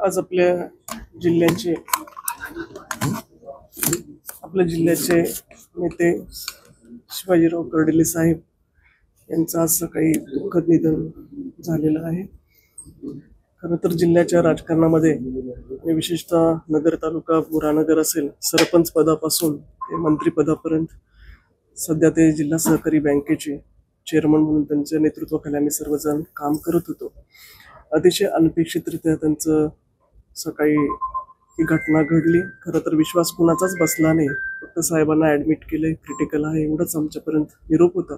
आज जिल्ह्याचे आपल्या जिल्ह्याचे नेते शिवाजीराव कर्डिले साहेब यांचं आज सकाळी दुःखद निधन झालेलं आहे। खरं तर जिल्ह्याच्या राजकारणामध्ये आणि विशेषतः नगर तालुका बुरानगर असेल, सरपंच पदापासून ते मंत्रिपदापर्यंत सध्या ते जिल्हा सहकारी बँकेचे चेअरमन म्हणून त्यांच्या नेतृत्वाखाली आम्ही सर्वजण काम करत होतो। अतिशय अनपेक्षितरित्या त्यांचं सकाळी ही घटना घडली। खरं तर विश्वास कुणाचाच बसला नाही, फक्त साहेबांना ऍडमिट केले, क्रिटिकल आहे एवढंच आमच्यापर्यंत निरोप होता।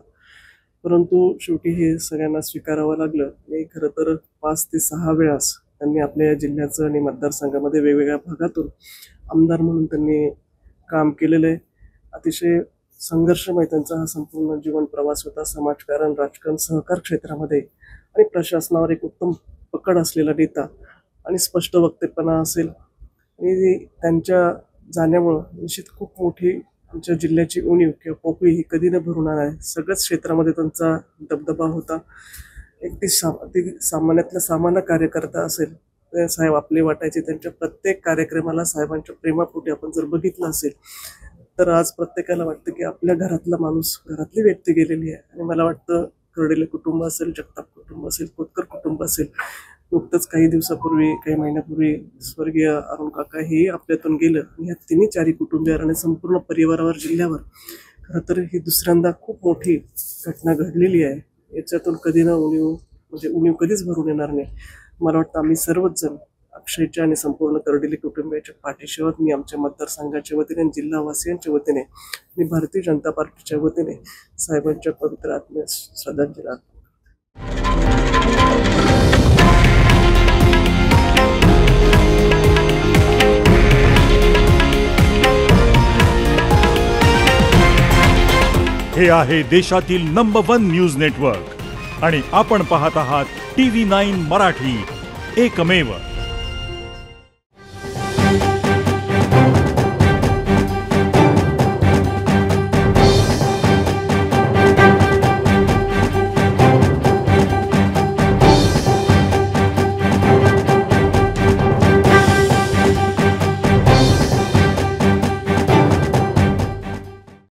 परंतु शेवटी हे सगळ्यांना स्वीकारावं लागलं आणि खरं तर 5 ते 6 वेळास त्यांनी आपल्या जिल्ह्याचं आणि मतदारसंघामध्ये वेगवेगळ्या भागातून आमदार म्हणून त्यांनी काम केलेलं आहे। अतिशय संघर्षमय त्यांचा हा संपूर्ण जीवन प्रवास होता। समाजकारण, राजकारण, सहकार क्षेत्रामध्ये आणि प्रशासनावर एक उत्तम पकड असलेला नेता आणि स्पष्ट वक्तेपणा असेल आणि त्यांच्या जाण्यामुळे निश्चित खूप मोठी आमच्या जिल्ह्याची उणीव किंवा पोकळी ही कधी न भरणार आहे। सगळ्याच क्षेत्रामध्ये त्यांचा दबदबा होता। अगदी सामान्यातला सामान्य कार्यकर्ता असेल तर साहेब आपले वाटायचे। त्यांच्या प्रत्येक कार्यक्रमाला साहेबांच्या प्रेमापोटी आपण जर बघितलं असेल तर आज प्रत्येकाला वाटतं की आपल्या घरातला माणूस, घरातली व्यक्ती गेलेली आहे। आणि मला वाटतं कर्डिले कुटुंब असेल, जगताप कुटुंब असेल, खोतकर कुटुंब असेल, नुकतंच काही दिवसापूर्वी, काही महिन्यापूर्वी स्वर्गीय अरुण काका हे आपल्यातून गेलं आणि या तिन्ही 4 कुटुंबियांवर आणि संपूर्ण परिवारावर, जिल्ह्यावर खरं तर ही दुसऱ्यांदा खूप मोठी घटना घडलेली आहे। याच्यातून कधी ना उणीव कधीच भरून येणार नाही। मला वाटतं आम्ही सर्वच जण अक्षयच्या आणि संपूर्ण कर्डिले कुटुंबियाच्या पाठीशी आहोत। मी आमच्या मतदारसंघाच्या वतीने, जिल्हावासियांच्या वतीने आणि भारतीय जनता पार्टीच्या वतीने साहेबांच्या पवित्र आत्म्यास श्रद्धांजली अर्पण करतो। हे आहे देशातील नंबर 1 न्यूज नेटवर्क आणि आपण पाहत आहात TV9 मराठी, एकमेव।